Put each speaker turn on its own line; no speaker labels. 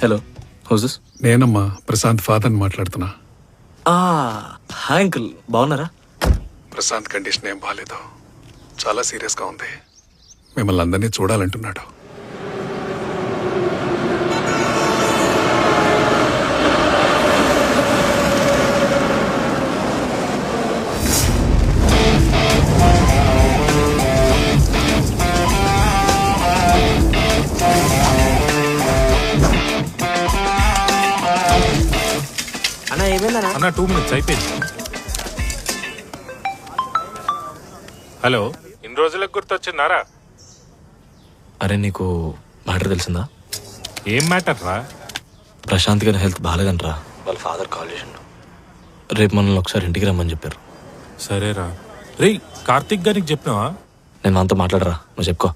Hello house this?
నేనమ్మా ప్రశాంత్ ఫాదర్ని మాట్లాడుతున్నా.
హాయ్ అంకుల్, బాగున్నారా?
ప్రశాంత్ కండిషన్ ఏం బాగాలేదు, చాలా సీరియస్గా ఉంది. మిమ్మల్ని అందరినీ చూడాలంటున్నాడు.
అన్న ఏమైందన్నా?
అన్న 2 minutes అయిపోయింది. హలో, ఇన్ని రోజులకు గుర్తొచ్చిందారా?
అరే నీకు మ్యాటర్ తెలిసిందా?
ఏం మ్యాటర్ రా?
ప్రశాంత్ గారి హెల్త్ బాగాలేదంటరా. వాళ్ళ ఫాదర్ కాల్ చేసిండు, రేపు మనల్ని ఒకసారి ఇంటికి రమ్మని చెప్పారు.
సరేరా. రేయ్, కార్తిక్ గారికి చెప్పినావా?
నేను మనతో మాట్లాడరా, నువ్వు చెప్పుకో.